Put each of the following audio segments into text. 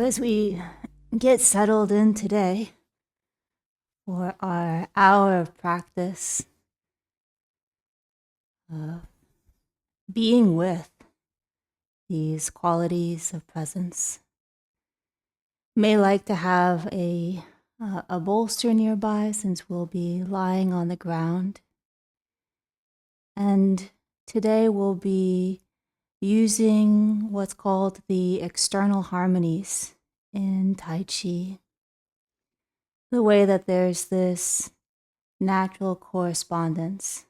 as we get settled in today for our hour of practice of being with these qualities of presence, may like to have a bolster nearby since we'll be lying on the ground. And today we'll be using what's called the external harmonies in Tai Chi. The way that there's this natural correspondence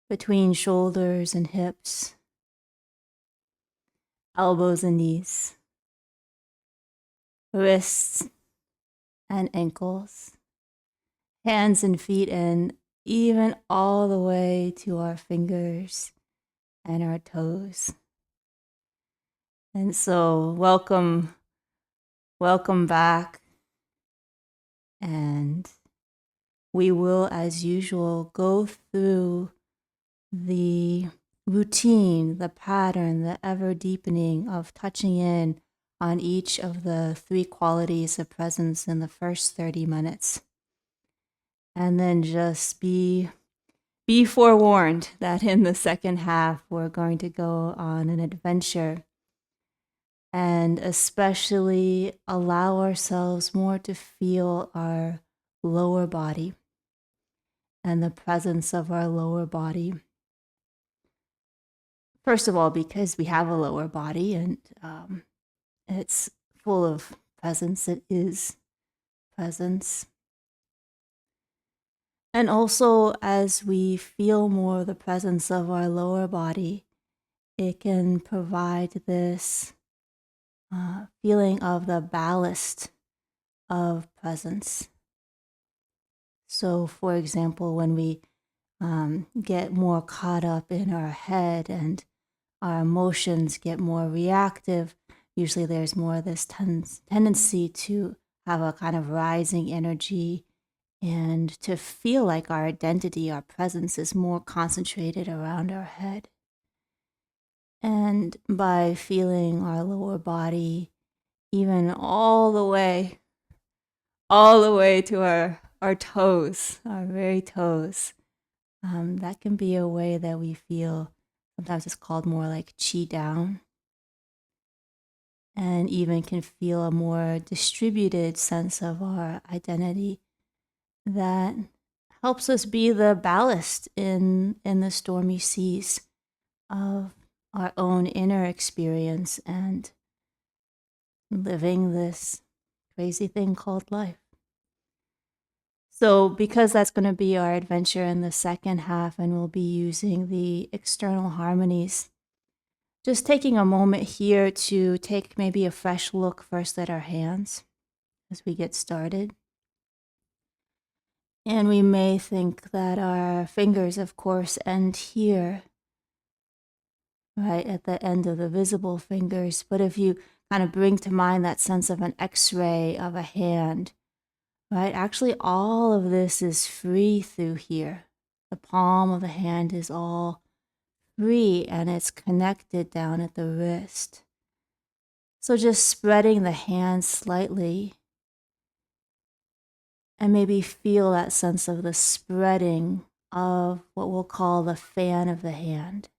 between shoulders and hips, elbows and knees, wrists and ankles, hands and feet, and even all the way to our fingers and our toes. And so welcome back. And we will, as usual, go through the routine, the pattern, the ever deepening of touching in on each of the 3 qualities of presence in the first 30 minutes. And then just be forewarned that in the second half, we're going to go on an adventure and especially allow ourselves more to feel our lower body and the presence of our lower body. First of all, because we have a lower body and it's full of presence, it is presence. And also, as we feel more the presence of our lower body, it can provide this feeling of the ballast of presence. So, for example, when we get more caught up in our head and our emotions get more reactive, usually there's more of this tendency to have a kind of rising energy and to feel like our identity, our presence is more concentrated around our head. And by feeling our lower body, even all the way to our toes, our very toes, that can be a way that we feel, sometimes it's called more like chi down, and even can feel a more distributed sense of our identity that helps us be the ballast in the stormy seas of our own inner experience and living this crazy thing called life. So because that's going to be our adventure in the second half, and we'll be using the external harmonies, just taking a moment here to take maybe a fresh look first at our hands as we get started. And we may think that our fingers, of course, end here, right at the end of the visible fingers. But if you kind of bring to mind that sense of an X-ray of a hand, right? Actually, all of this is free through here. The palm of the hand is all free and it's connected down at the wrist. So just spreading the hand slightly and maybe feel that sense of the spreading of what we'll call the fan of the hand.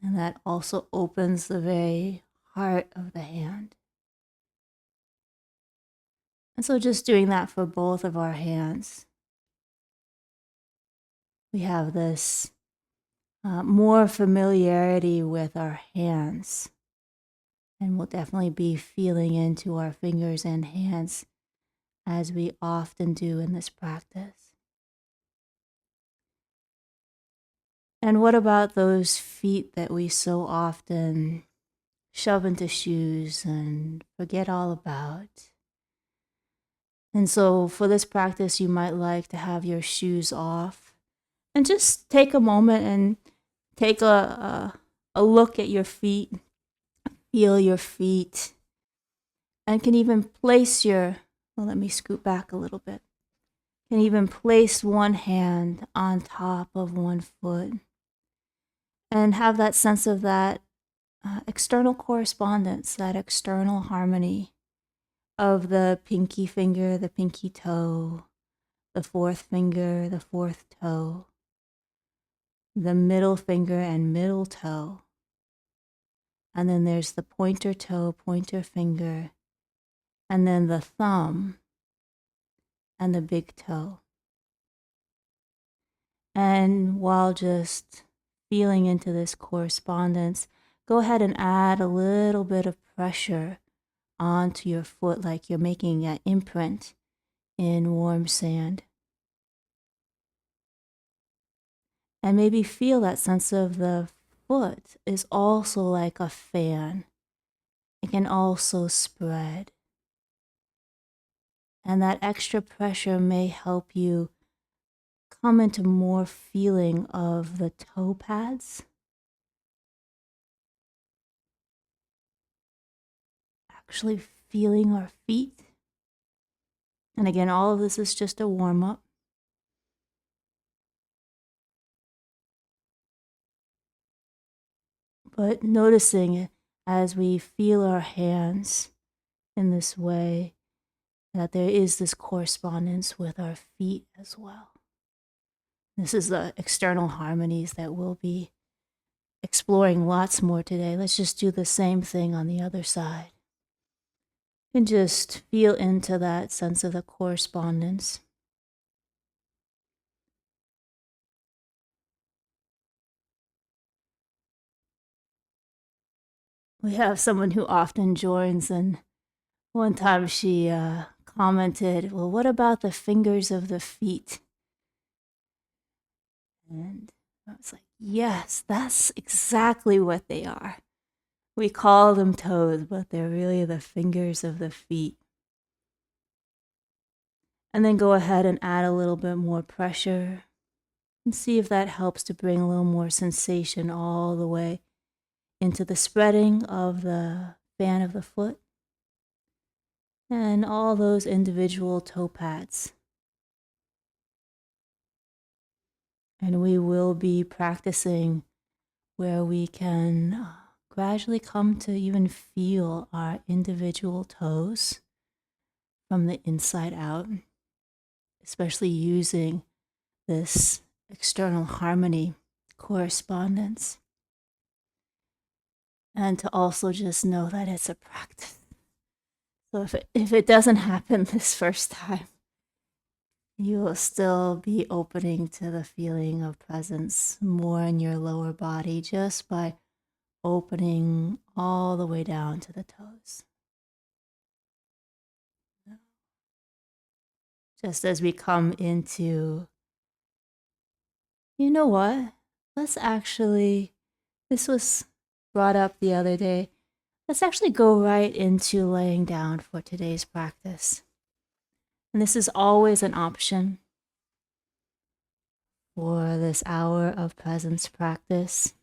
And that also opens the very heart of the hand. And so just doing that for both of our hands. We have this more familiarity with our hands. And we'll definitely be feeling into our fingers and hands as we often do in this practice. And what about those feet that we so often shove into shoes and forget all about? And so for this practice, you might like to have your shoes off and just take a moment and take a look at your feet, feel your feet, and can even place let me scoot back a little bit. Can even place one hand on top of one foot and have that sense of that external correspondence, that external harmony of the pinky finger, the pinky toe, the fourth finger, the fourth toe, the middle finger and middle toe. And then there's the pointer toe, pointer finger, and then the thumb and the big toe. And while just feeling into this correspondence, go ahead and add a little bit of pressure onto your foot like you're making an imprint in warm sand. And maybe feel that sense of the foot is also like a fan. It can also spread. And that extra pressure may help you come into more feeling of the toe pads. Actually feeling our feet. And again, all of this is just a warm up. But noticing it as we feel our hands in this way, that there is this correspondence with our feet as well. This is the external harmonies that we'll be exploring lots more today. Let's just do the same thing on the other side. And just feel into that sense of the correspondence. We have someone who often joins, and one time she commented, well, what about the fingers of the feet? And I was like, yes, that's exactly what they are. We call them toes, but they're really the fingers of the feet. And then go ahead and add a little bit more pressure and see if that helps to bring a little more sensation all the way into the spreading of the fan of the foot and all those individual toe pads. And we will be practicing where we can gradually come to even feel our individual toes from the inside out, especially using this external harmony correspondence. And to also just know that it's a practice. So if it doesn't happen this first time, you will still be opening to the feeling of presence more in your lower body just by opening all the way down to the toes. Just as we come into, you know what? Let's actually, this was brought up the other day. Let's actually go right into laying down for today's practice. And this is always an option for this hour of presence practice.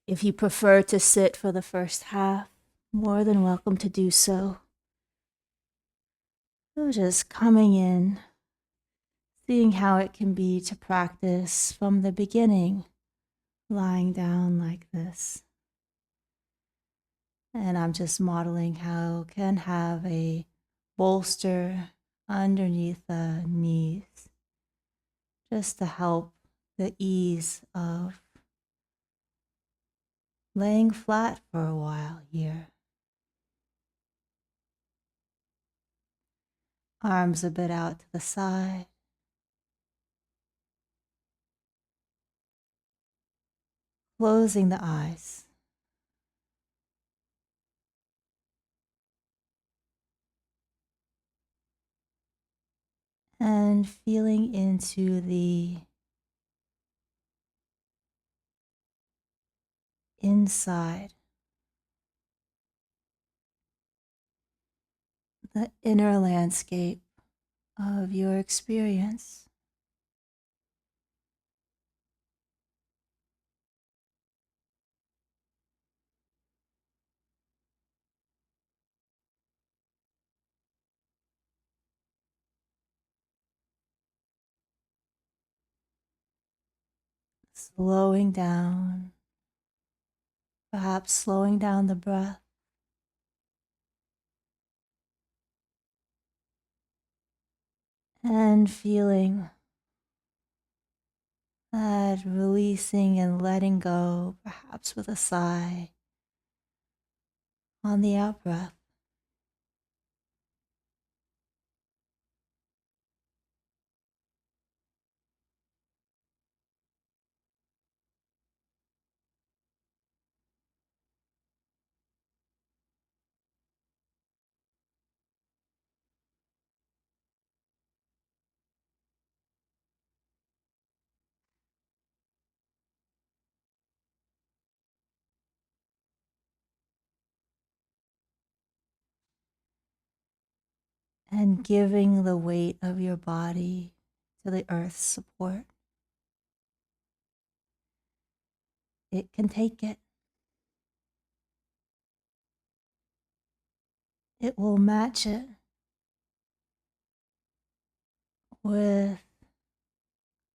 If you prefer to sit for the first half, more than welcome to do so. So just coming in, seeing how it can be to practice from the beginning, lying down like this. And I'm just modeling how it can have a bolster underneath the knees, just to help the ease of laying flat for a while here. Arms a bit out to the side. Closing the eyes. And feeling into the inside, the inner landscape of your experience. Slowing down perhaps slowing down the breath and feeling that releasing and letting go, perhaps with a sigh on the out breath. And giving the weight of your body to the earth's support. It can take it. It will match it with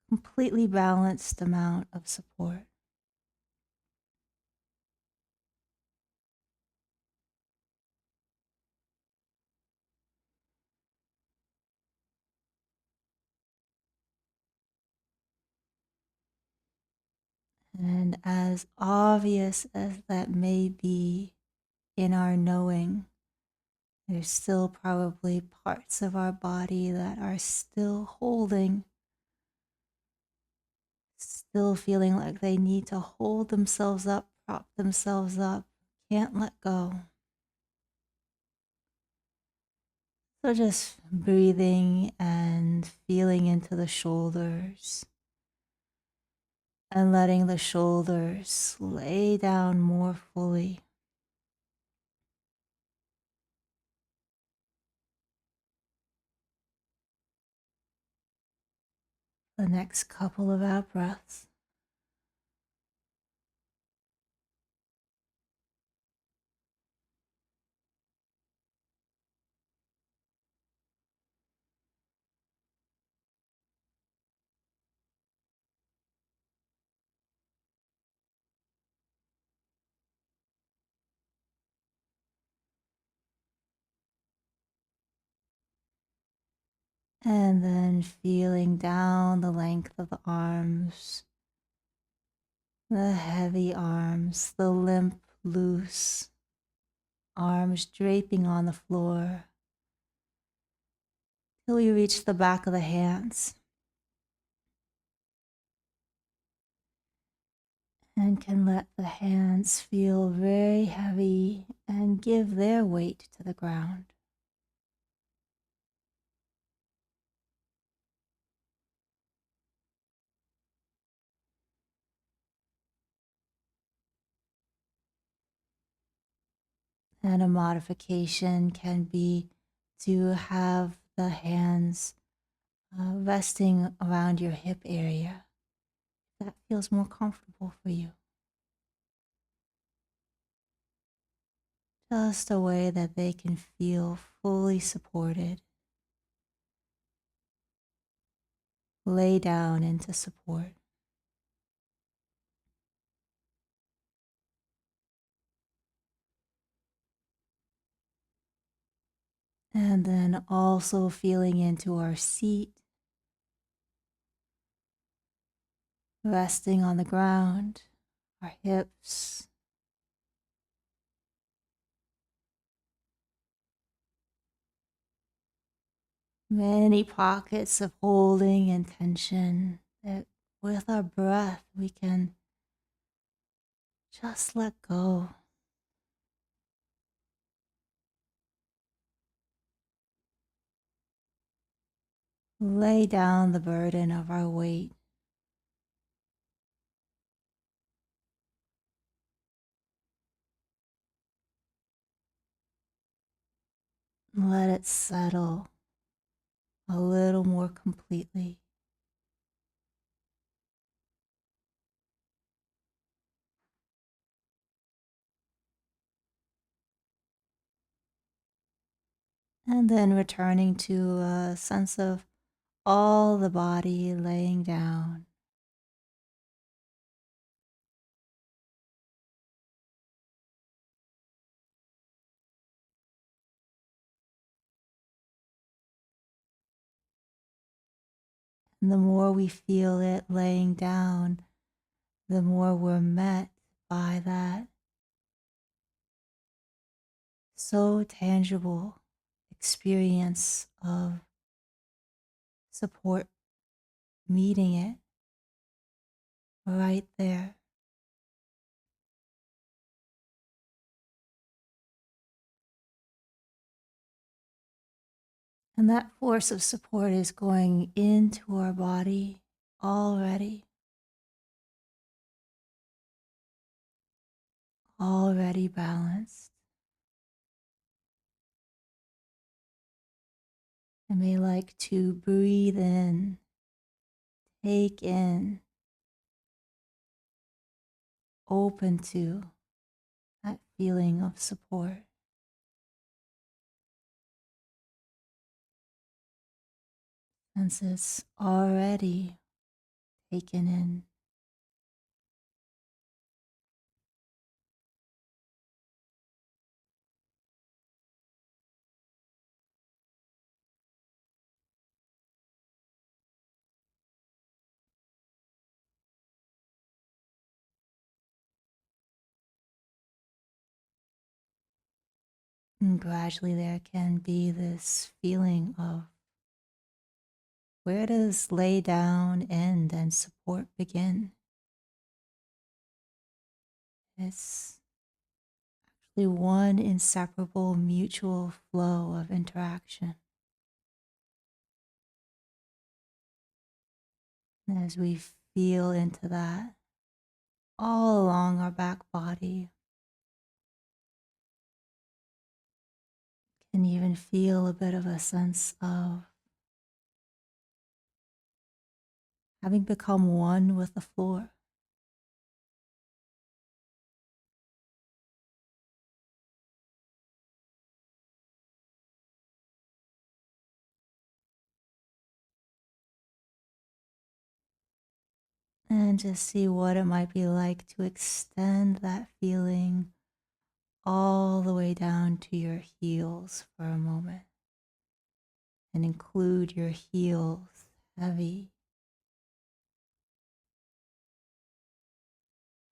completely balanced amount of support. And as obvious as that may be in our knowing, there's still probably parts of our body that are still holding, still feeling like they need to hold themselves up, prop themselves up, can't let go. So just breathing and feeling into the shoulders and letting the shoulders lay down more fully. The next couple of out breaths. And then feeling down the length of the arms, the heavy arms, the limp, loose arms draping on the floor till we reach the back of the hands and can let the hands feel very heavy and give their weight to the ground. And a modification can be to have the hands resting around your hip area. That feels more comfortable for you. Just a way that they can feel fully supported. Lay down into support. And then also feeling into our seat, resting on the ground, our hips. Many pockets of holding and tension that with our breath we can just let go. Lay down the burden of our weight. Let it settle a little more completely. And then returning to a sense of all the body laying down. And the more we feel it laying down, the more we're met by that so tangible experience of support meeting it right there. And that force of support is going into our body already, already balanced. I may like to breathe in, take in, open to that feeling of support. Since it's already taken in. And gradually there can be this feeling of where does lay down end and support begin? It's actually one inseparable mutual flow of interaction. And as we feel into that all along our back body, can even feel a bit of a sense of having become one with the floor. And just see what it might be like to extend that feeling all the way down to your heels for a moment and include your heels heavy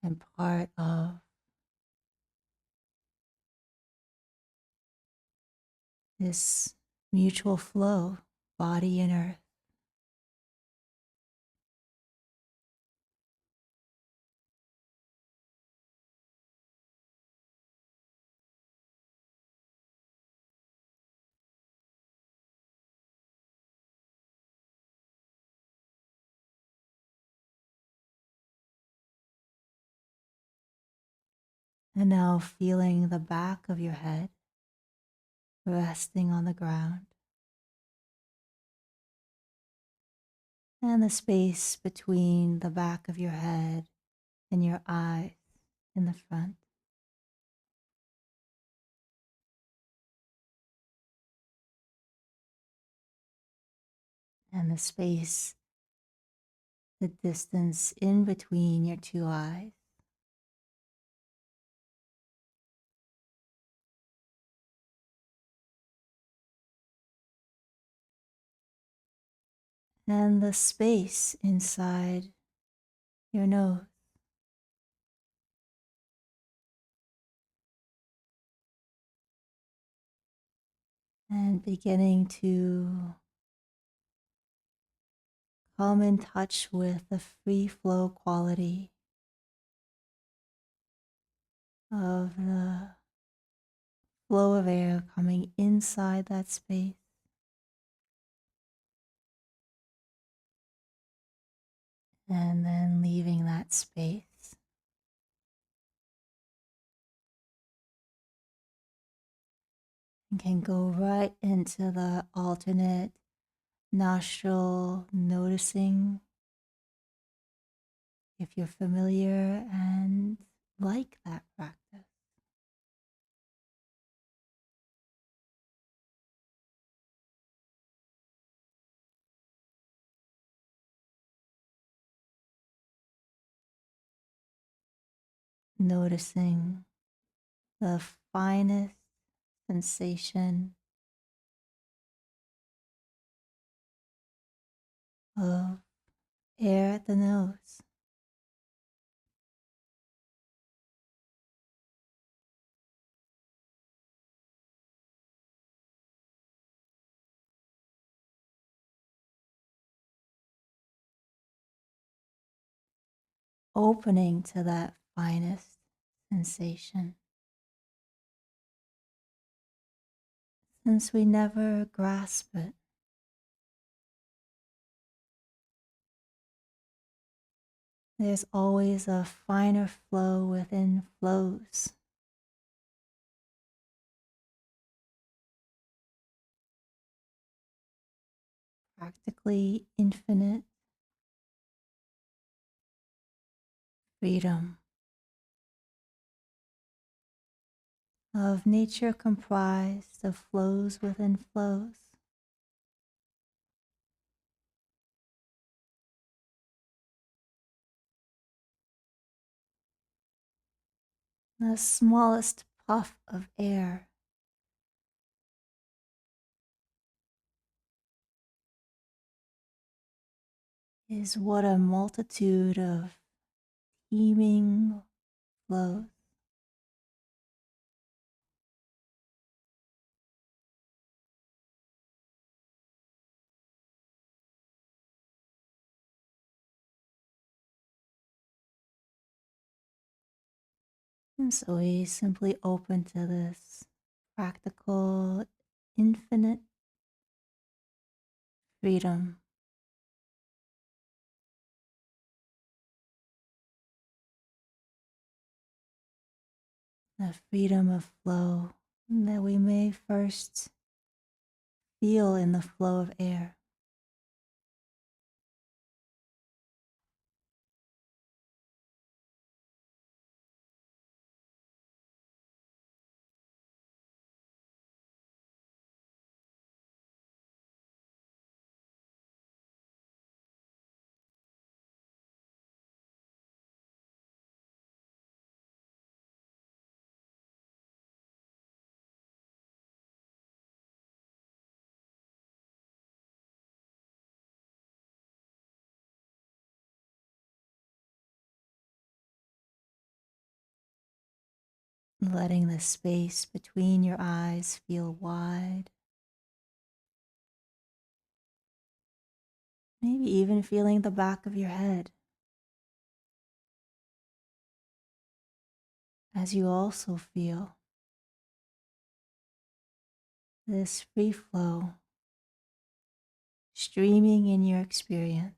and part of this mutual flow, body and earth. And now feeling the back of your head resting on the ground and the space between the back of your head and your eyes in the front. And the space, the distance in between your two eyes. And the space inside your nose. And beginning to come in touch with the free flow quality of the flow of air coming inside that space and then leaving that space. And can go right into the alternate nostril noticing if you're familiar and like that practice. Noticing the finest sensation of air at the nose, opening to that finest sensation. Since we never grasp it, there's always a finer flow within flows, practically infinite freedom of nature comprised of flows within flows. The smallest puff of air is what a multitude of teeming flows. And so we simply open to this practical, infinite freedom, the freedom of flow that we may first feel in the flow of air. Letting the space between your eyes feel wide, maybe even feeling the back of your head as you also feel this free flow streaming in your experience.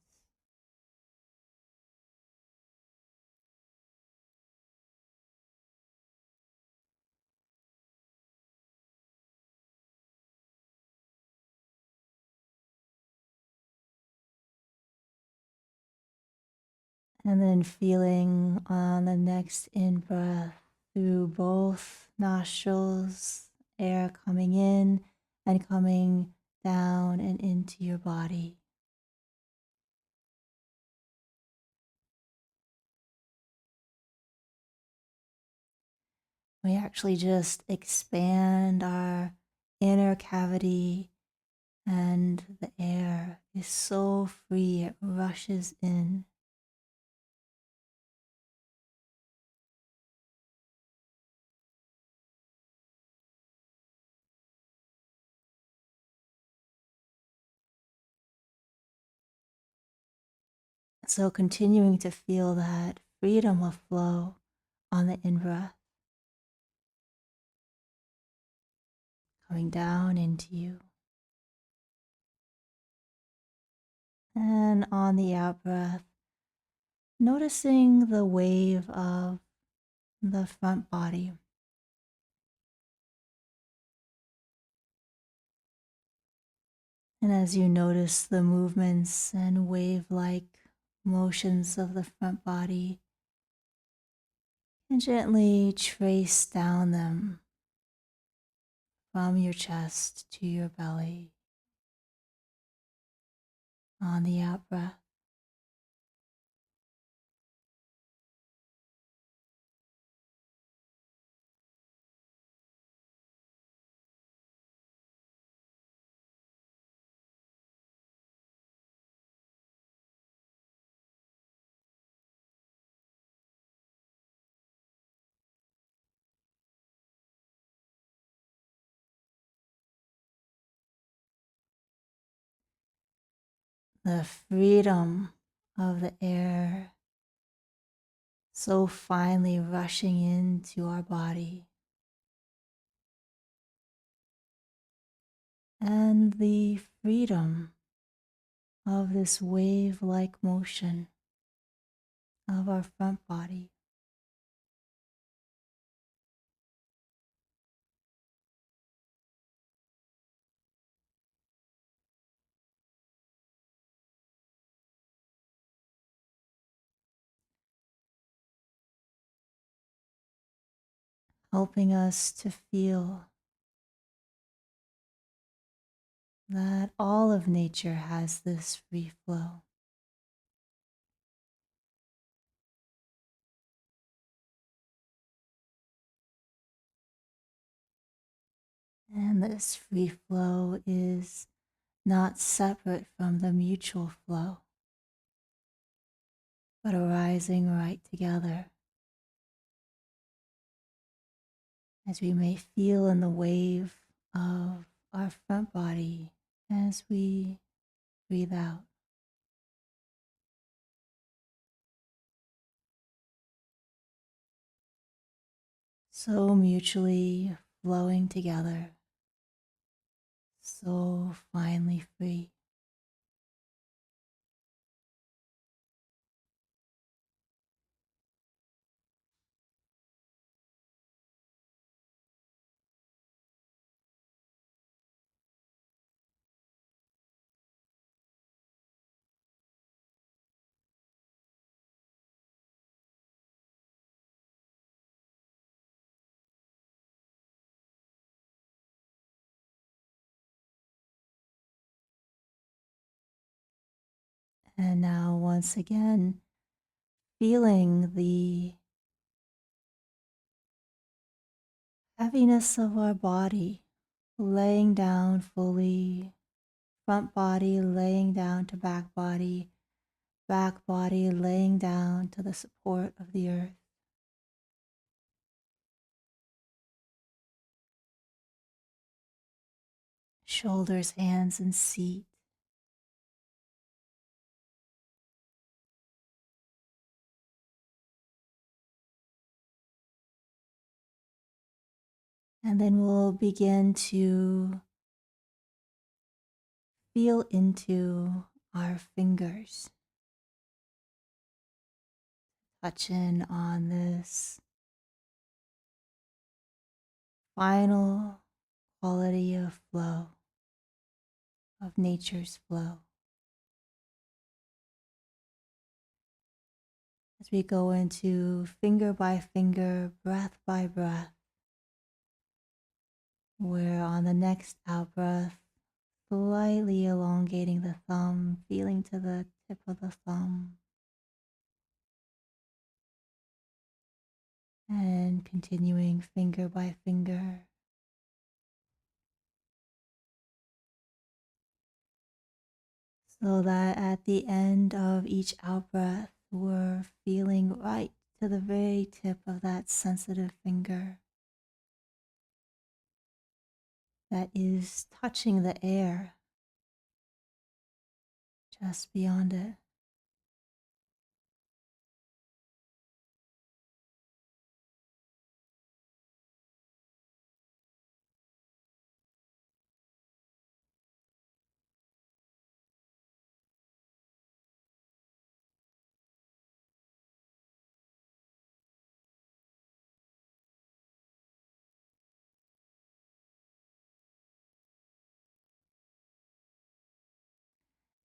And then feeling on the next in breath through both nostrils, air coming in and coming down and into your body. We actually just expand our inner cavity, and the air is so free, it rushes in. So continuing to feel that freedom of flow on the in breath, coming down into you. And on the out breath, noticing the wave of the front body. And as you notice the movements and wave-like motions of the front body, and gently trace down them from your chest to your belly on the out breath. the freedom of the air so finely rushing into our body, and the freedom of this wave-like motion of our front body. Helping us to feel that all of nature has this free flow. And this free flow is not separate from the mutual flow, but arising right together as we may feel in the wave of our front body as we breathe out. So mutually flowing together, so finely free. And now, once again, feeling the heaviness of our body laying down fully, front body laying down to back body laying down to the support of the earth. Shoulders, hands, and seat. And then we'll begin to feel into our fingers. Touch in on this final quality of flow, of nature's flow. As we go into finger by finger, breath by breath, where on the next out breath, slightly elongating the thumb, feeling to the tip of the thumb, and continuing finger by finger. So that at the end of each out breath, we're feeling right to the very tip of that sensitive finger that is touching the air just beyond it.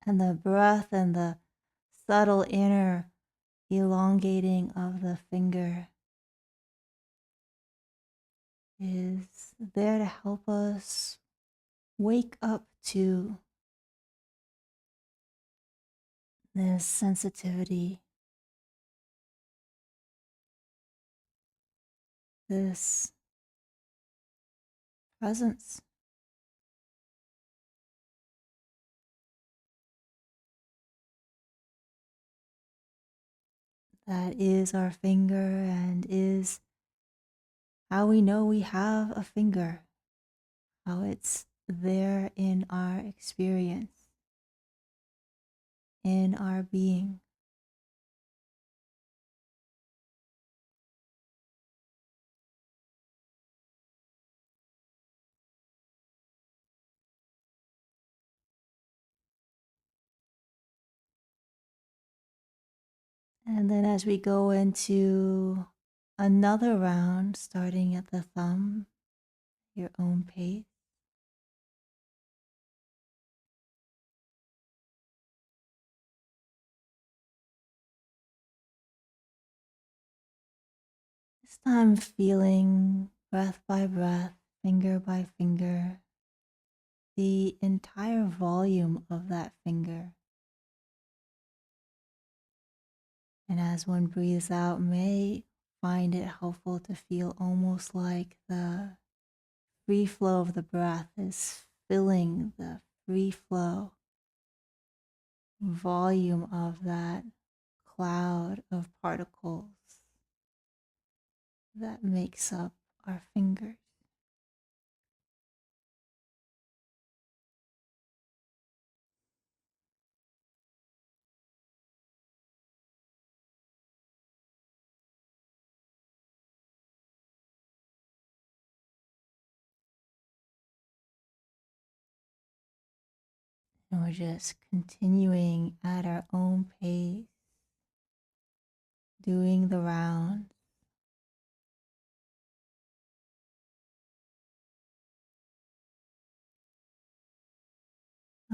And the breath and the subtle inner elongating of the finger is there to help us wake up to this sensitivity, this presence. That is our finger and is how we know we have a finger, how it's there in our experience. in our being. And then as we go into another round, starting at the thumb, your own pace. This time feeling breath by breath, finger by finger, the entire volume of that finger. And as one breathes out, may find it helpful to feel almost like the free flow of the breath is filling the free flow volume of that cloud of particles that makes up our fingers. And we're just continuing at our own pace, doing the rounds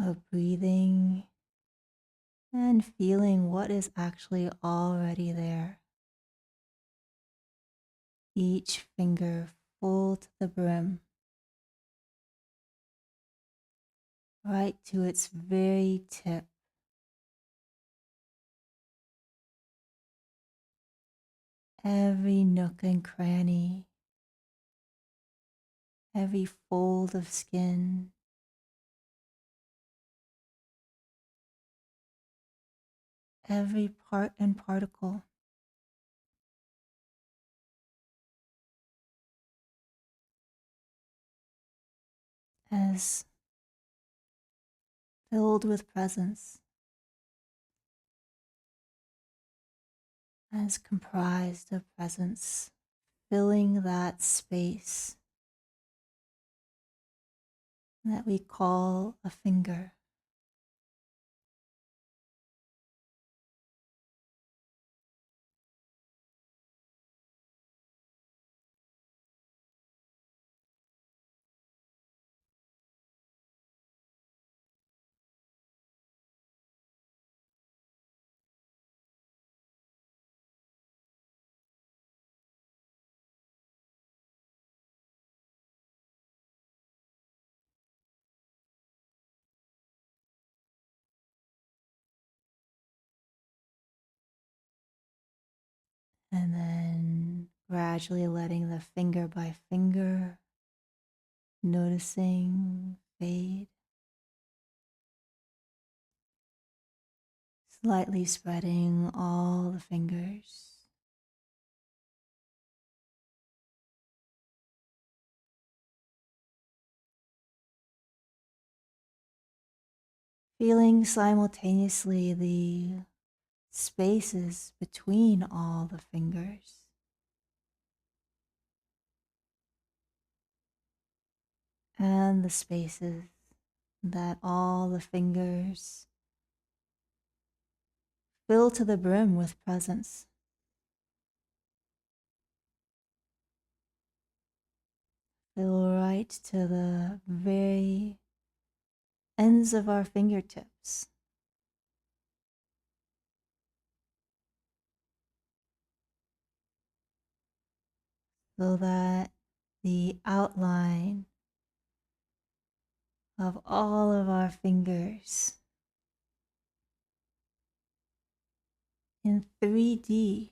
of breathing and feeling what is actually already there. Each finger full to the brim, right to its very tip. Every nook and cranny, every fold of skin, every part and particle as filled with presence, as comprised of presence, filling that space that we call a finger. And then gradually letting the finger by finger, noticing fade, slightly spreading all the fingers. Feeling simultaneously the spaces between all the fingers. And the spaces that all the fingers fill to the brim with presence. Fill right to the very ends of our fingertips. So that the outline of all of our fingers in 3D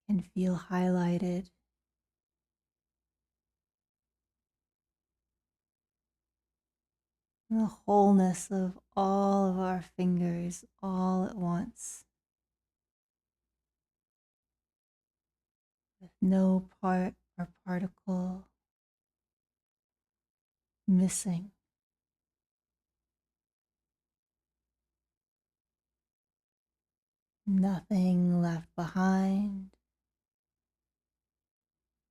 can feel highlighted. The wholeness of all of our fingers all at once, with no part or particle missing. Nothing left behind,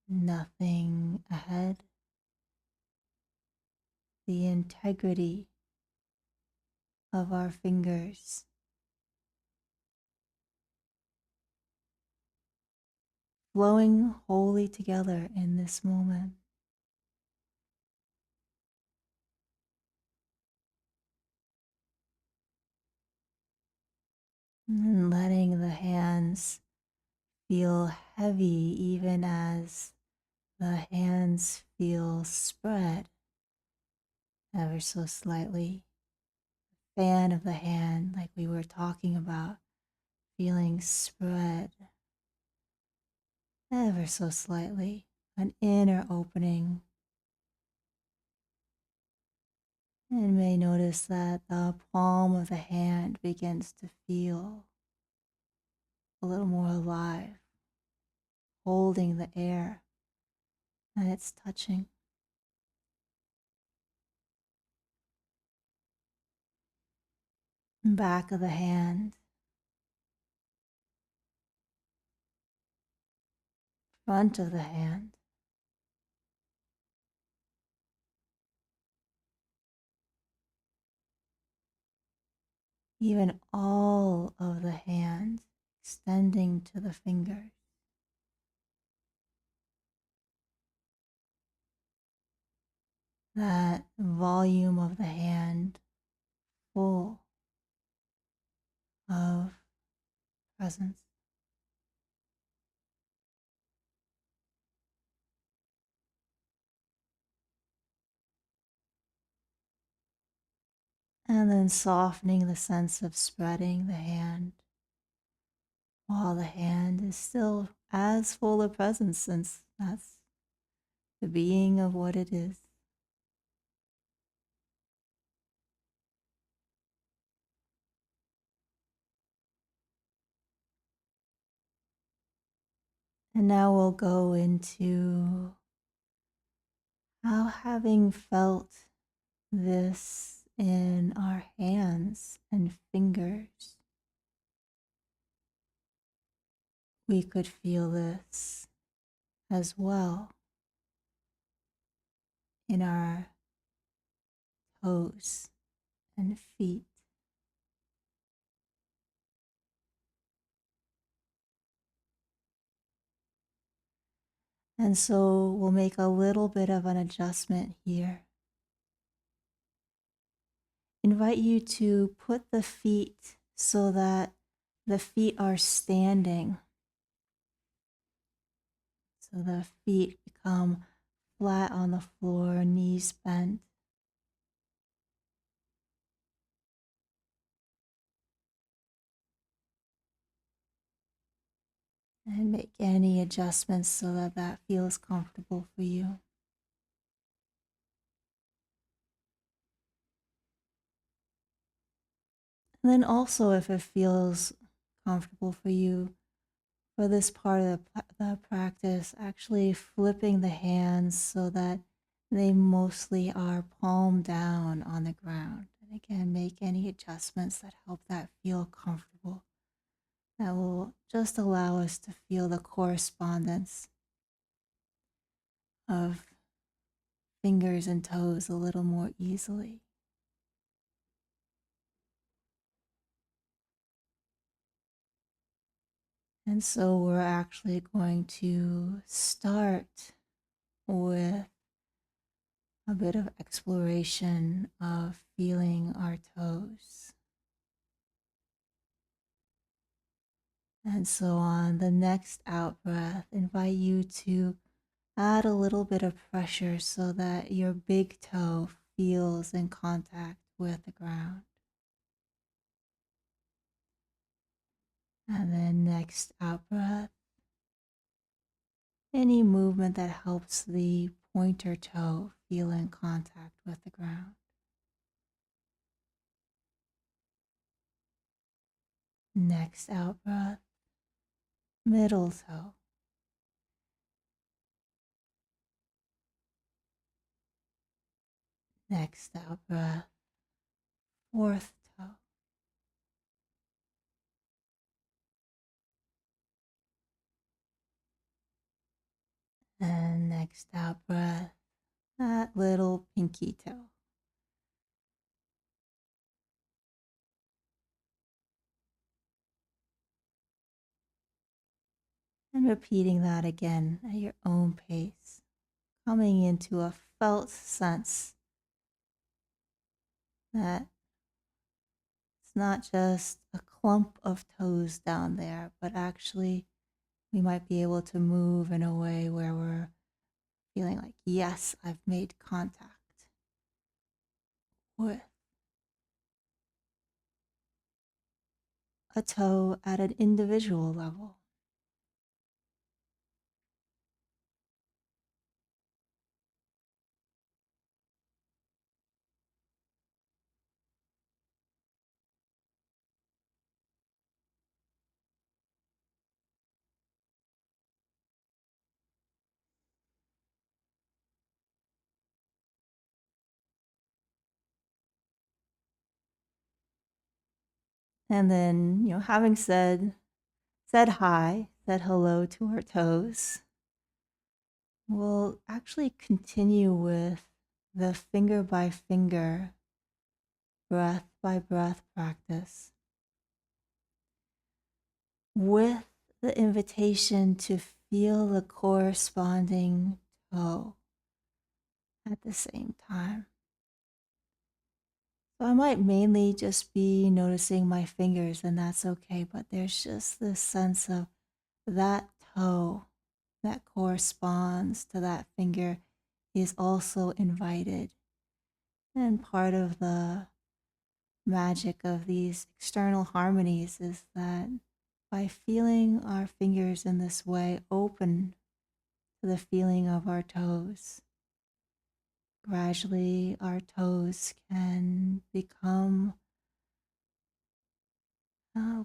nothing ahead. The integrity of our fingers flowing wholly together in this moment. And letting the hands feel heavy even as the hands feel spread ever so slightly. Fan of the hand, like we were talking about, feeling spread ever so slightly, an inner opening. And may notice that the palm of the hand begins to feel a little more alive, holding the air that it's touching. Back of the hand, front of the hand, even all of the hand extending to the fingers. That volume of the hand full of presence. And then softening the sense of spreading the hand while the hand is still as full of presence, since that's the being of what it is. And now we'll go into how, having felt this in our hands and fingers, we could feel this as well in our toes and feet. And so we'll make a little bit of an adjustment here. Invite you to put the feet so that the feet are standing. So the feet become flat on the floor, knees bent. And make any adjustments so that that feels comfortable for you. And then also, if it feels comfortable for you, for this part of the practice, actually flipping the hands so that they mostly are palm down on the ground. And again, make any adjustments that help that feel comfortable. That will just allow us to feel the correspondence of fingers and toes a little more easily. And so we're actually going to start with a bit of exploration of feeling our toes. And so on the next out breath, invite you to add a little bit of pressure so that your big toe feels in contact with the ground. And then next out breath, any movement that helps the pointer toe feel in contact with the ground. Next out breath, middle toe. Next out breath, fourth toe. And next out breath, that little pinky toe. And repeating that again at your own pace, coming into a felt sense that it's not just a clump of toes down there, but actually we might be able to move in a way where we're feeling like, yes, I've made contact with a toe at an individual level. And then, having said hi, said hello to our toes, we'll actually continue with the finger by finger, breath by breath practice with the invitation to feel the corresponding toe at the same time. So I might mainly just be noticing my fingers, and that's okay, but there's just this sense of that toe that corresponds to that finger is also invited. And part of the magic of these external harmonies is that by feeling our fingers in this way open to the feeling of our toes, gradually our toes can become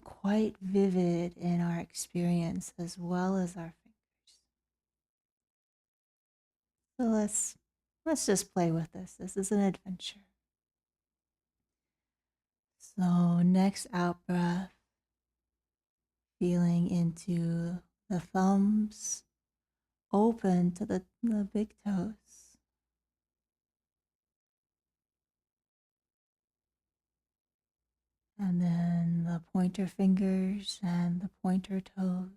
quite vivid in our experience as well as our fingers. So let's just play with this. This is an adventure. So next out breath, feeling into the thumbs, open to the big toes. And then the pointer fingers and the pointer toes.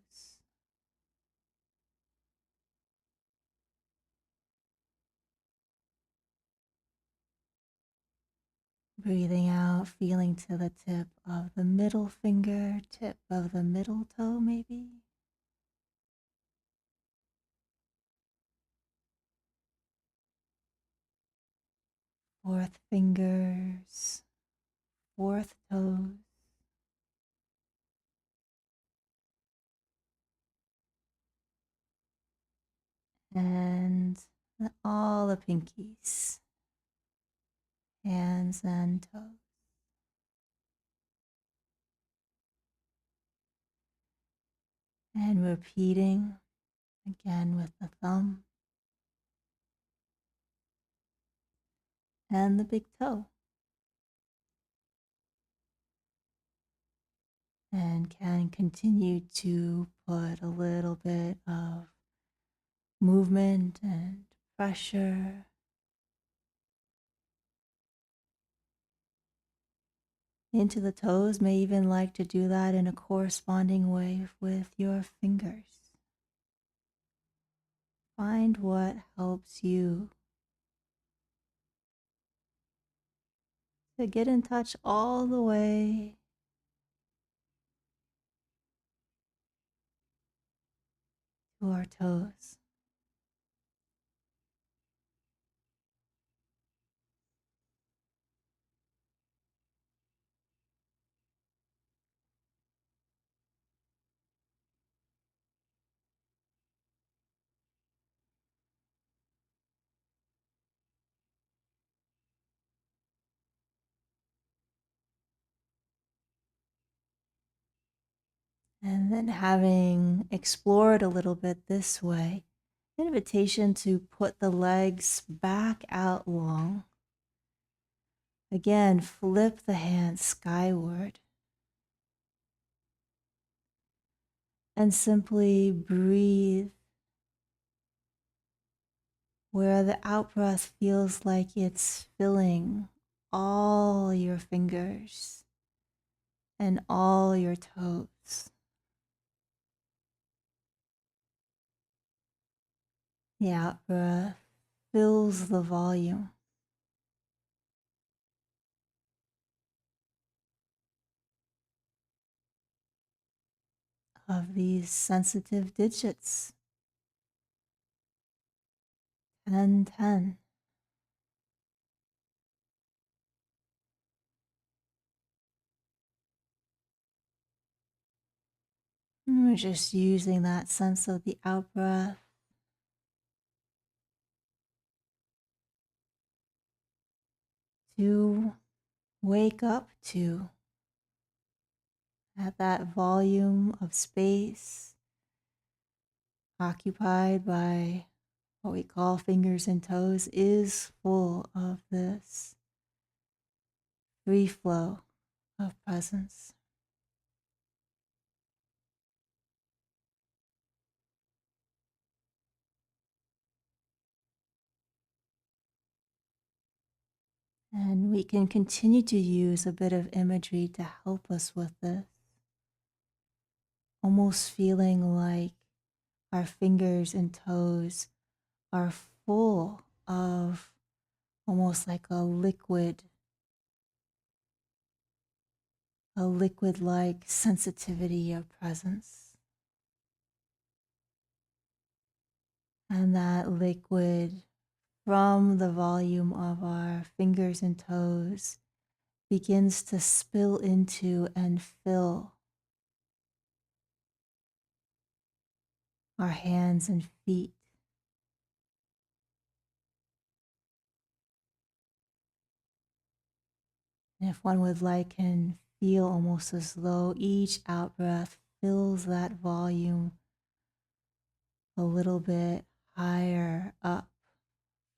Breathing out, feeling to the tip of the middle finger, tip of the middle toe, maybe. Fourth fingers, fourth toes. And all the pinkies, hands and toes. And repeating again with the thumb and the big toe. And can continue to put a little bit of movement and pressure into the toes. May even like to do that in a corresponding way with your fingers. Find what helps you to get in touch all the way to our toes. And then having explored a little bit this way, invitation to put the legs back out long. Again, flip the hands skyward and simply breathe where the out breath feels like it's filling all your fingers and all your toes. The out breath fills the volume of these sensitive digits. 10, 10. And we're just using that sense of the out breath to wake up to at that volume of space occupied by what we call fingers and toes is full of this free flow of presence. And we can continue to use a bit of imagery to help us with this, almost feeling like our fingers and toes are full of almost like a liquid-like sensitivity of presence. And that liquid from the volume of our fingers and toes begins to spill into and fill our hands and feet. And if one would like, can feel almost as though each out breath fills that volume a little bit higher up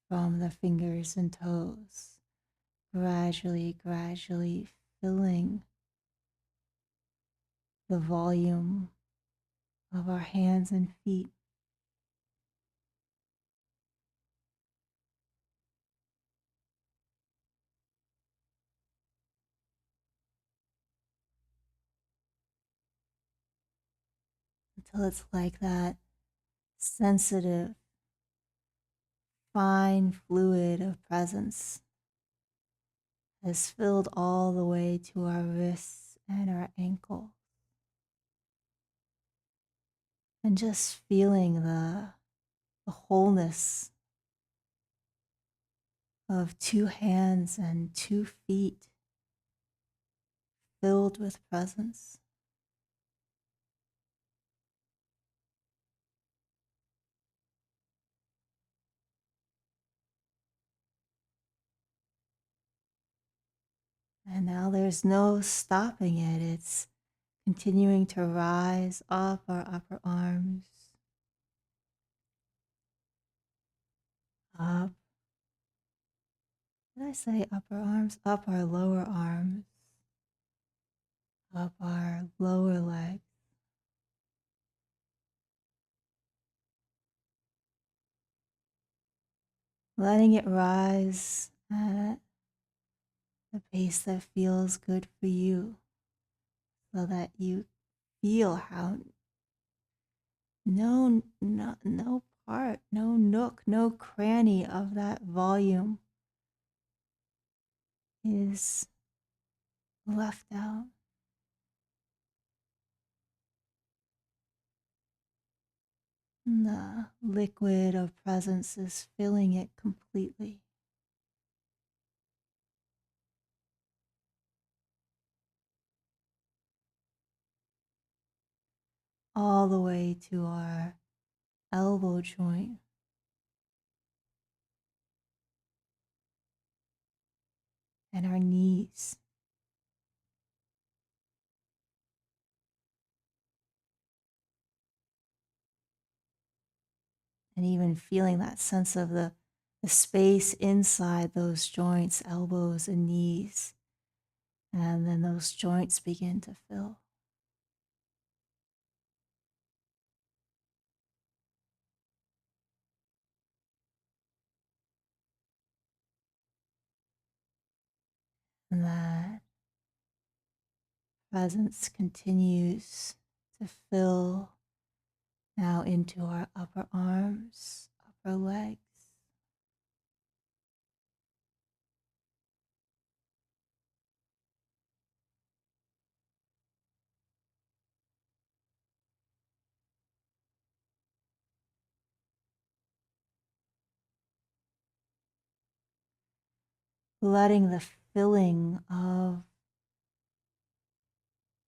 from the fingers and toes, gradually, gradually filling the volume of our hands and feet. Until it's like that sensitive, fine fluid of presence has filled all the way to our wrists and our ankles. And just feeling the wholeness of 2 hands and 2 feet filled with presence. And now there's no stopping it. It's continuing to rise up our upper arms, up. Did I say upper arms? Up our lower arms, up our lower legs. Letting it rise at the pace that feels good for you, so that you feel how no part, no nook, no cranny of that volume is left out. And the liquid of presence is filling it completely. All the way to our elbow joint, and our knees. And even feeling that sense of the space inside those joints, elbows and knees. And then those joints begin to fill. And that presence continues to fill now into our upper arms, upper legs, letting the filling of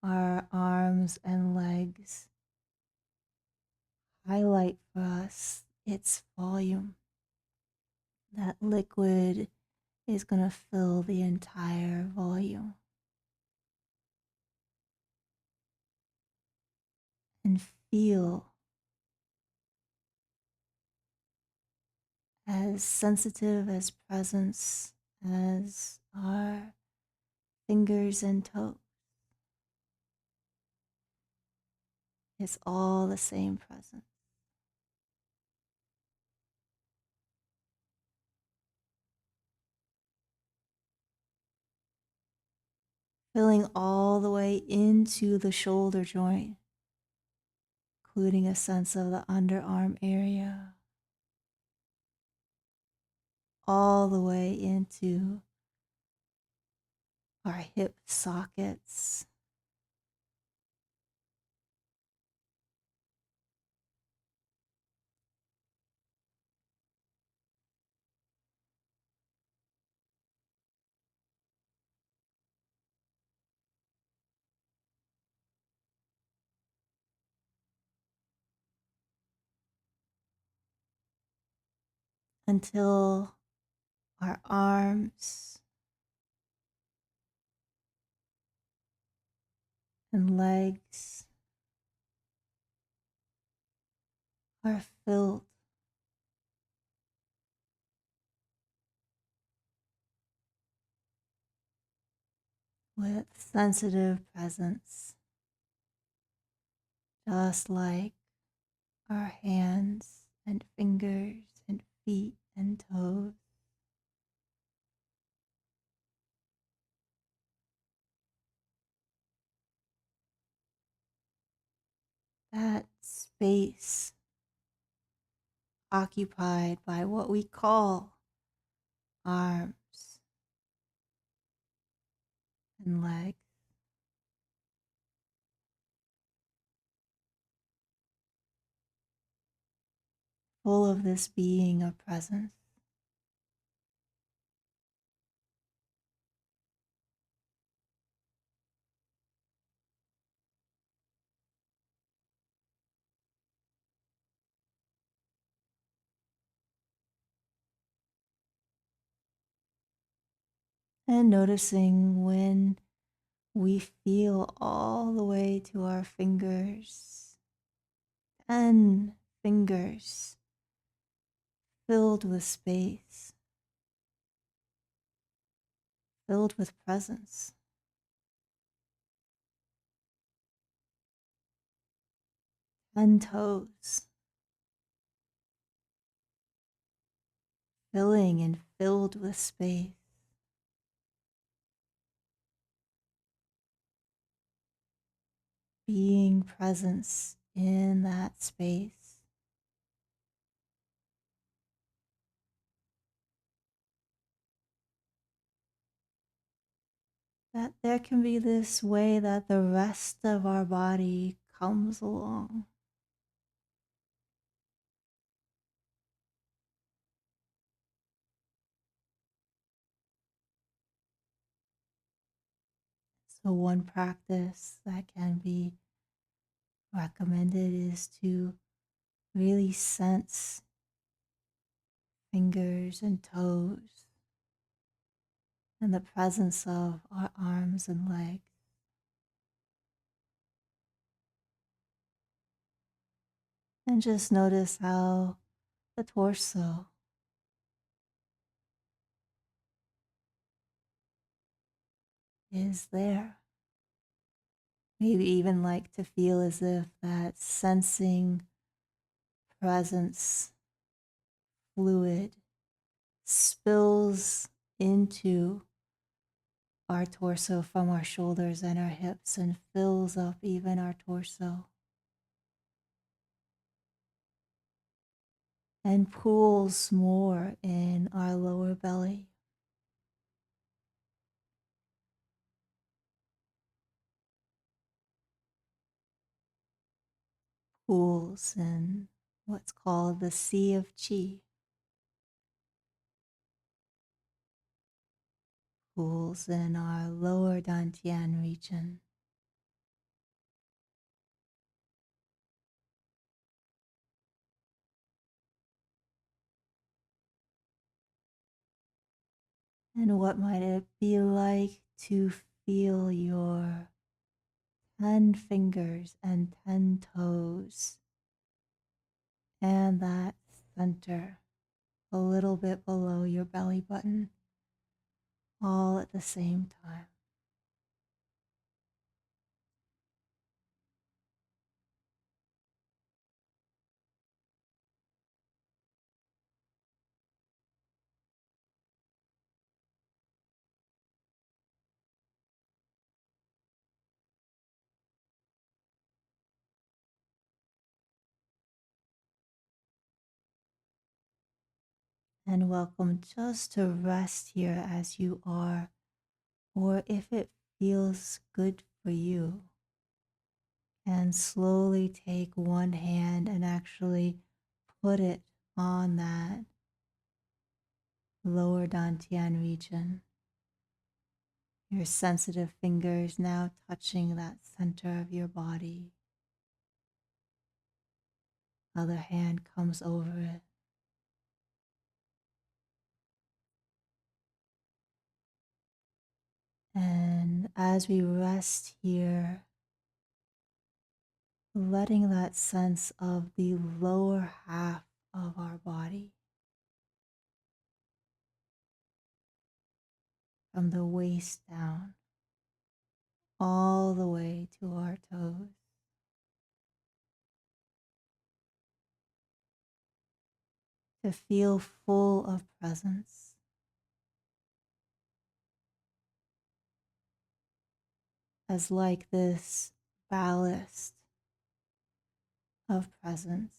our arms and legs highlight for us its volume. That liquid is going to fill the entire volume. And feel as sensitive as presence as our fingers and toes. It's all the same presence. Filling all the way into the shoulder joint, including a sense of the underarm area, all the way into our hip sockets, until our arms and legs are filled with sensitive presence, just like our hands and fingers and feet and toes. That space occupied by what we call arms and legs, full of this being of presence. And noticing when we feel all the way to our fingers, 10 fingers filled with space, filled with presence, 10 toes filling and filled with space. Being presence in that space. That there can be this way that the rest of our body comes along. So one practice that can be recommended is to really sense fingers and toes and the presence of our arms and legs. And just notice how the torso is there. Maybe even like to feel as if that sensing presence fluid spills into our torso from our shoulders and our hips and fills up even our torso and pools more in our lower belly. Pools in what's called the Sea of Qi. Pools in our lower dantian region. And what might it be like to feel your 10 fingers and 10 toes and that center a little bit below your belly button all at the same time? And welcome just to rest here as you are, or if it feels good for you, and slowly take one hand and actually put it on that lower dantian region. Your sensitive fingers now touching that center of your body. Other hand comes over it. And as we rest here, letting that sense of the lower half of our body, from the waist down, all the way to our toes, to feel full of presence, as like this ballast of presence.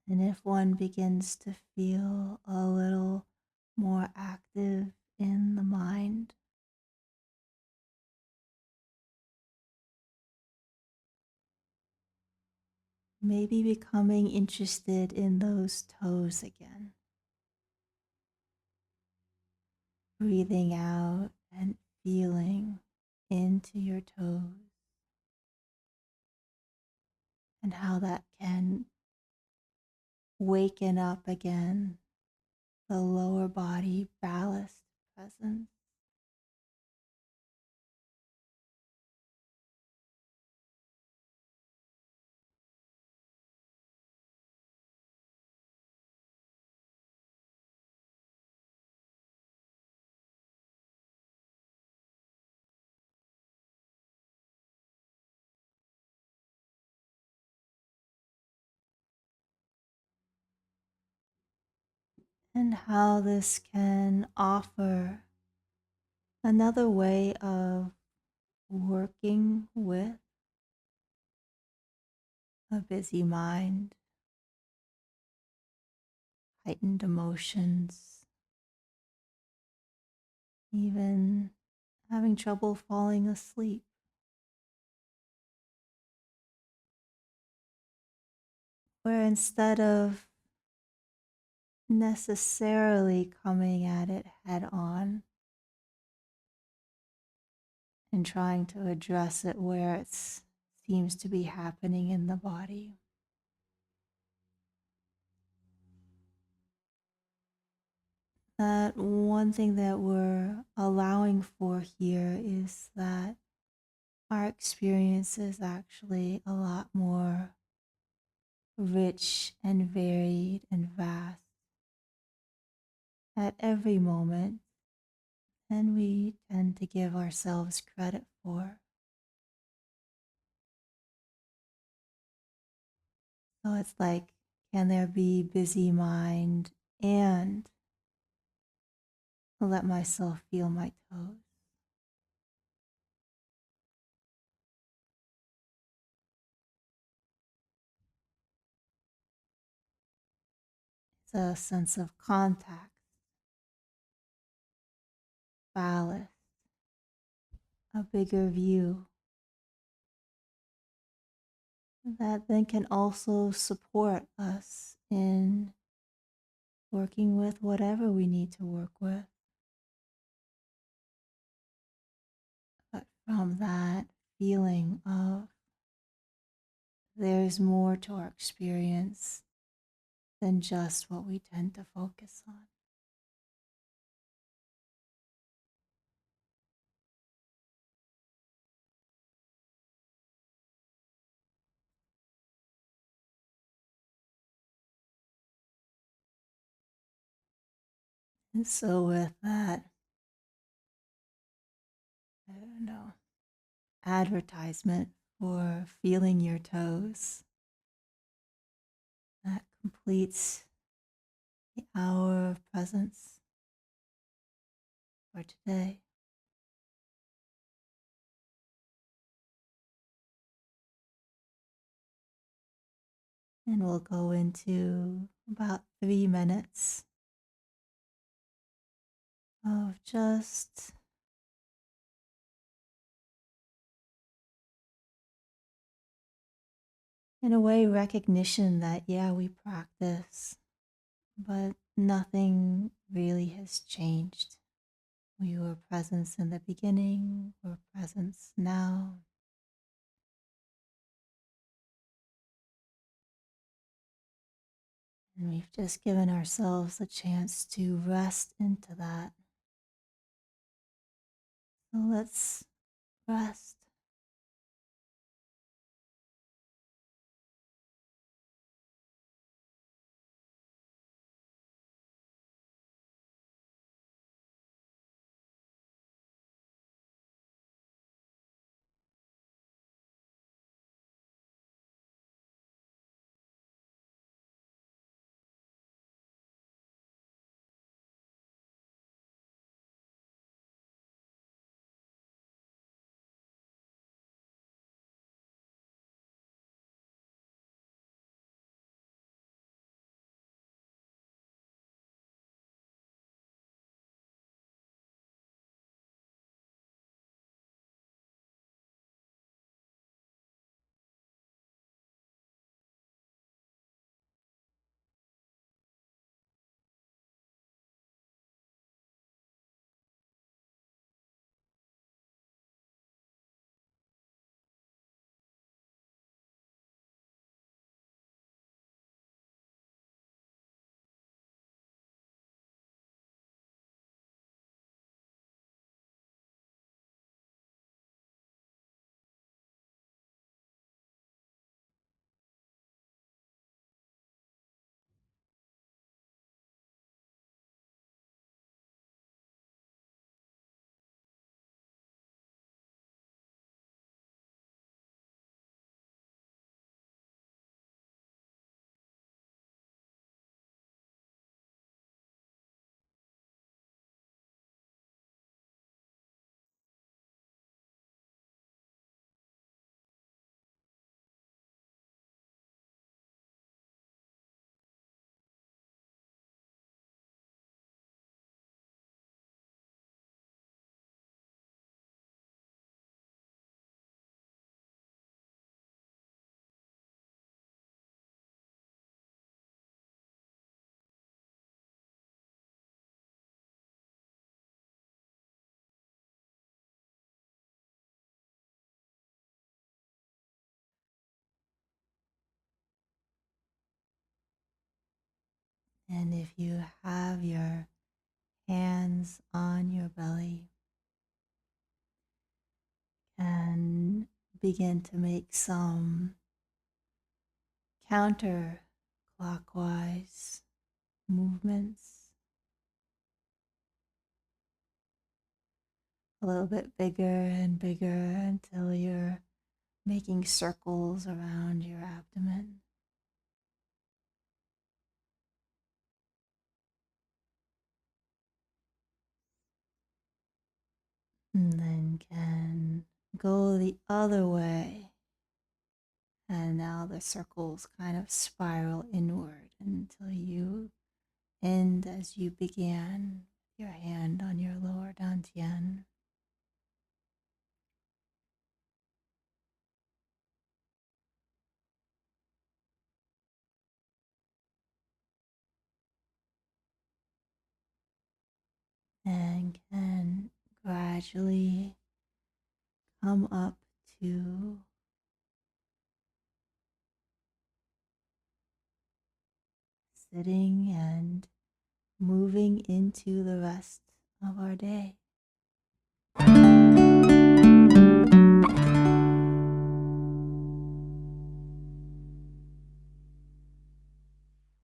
And if one begins to feel a little more active in the mind, maybe becoming interested in those toes again, breathing out and feeling into your toes and how that can waken up again the lower body ballast presence. And how this can offer another way of working with a busy mind, heightened emotions, even having trouble falling asleep. where instead of necessarily coming at it head on and trying to address it where it seems to be happening in the body, that one thing that we're allowing for here is that our experience is actually a lot more rich and varied and vast at every moment than we tend to give ourselves credit for. So it's like, can there be busy mind and let myself feel my toes? It's a sense of contact, ballast, a bigger view that then can also support us in working with whatever we need to work with. But from that feeling of there's more to our experience than just what we tend to focus on. And so, with that, I don't know, advertisement for feeling your toes, that completes the hour of presence for today. And we'll go into about 3 minutes of just in a way recognition that, yeah, we practice, but nothing really has changed. We were presence in the beginning, we're presence now. And we've just given ourselves a chance to rest into that. So let's rest. And if you have your hands on your belly, and begin to make some counterclockwise movements, a little bit bigger and bigger until you're making circles around your abdomen. And then can go the other way. And now the circles kind of spiral inward until you end as you began, your hand on your lower dantian. And can gradually come up to sitting and moving into the rest of our day.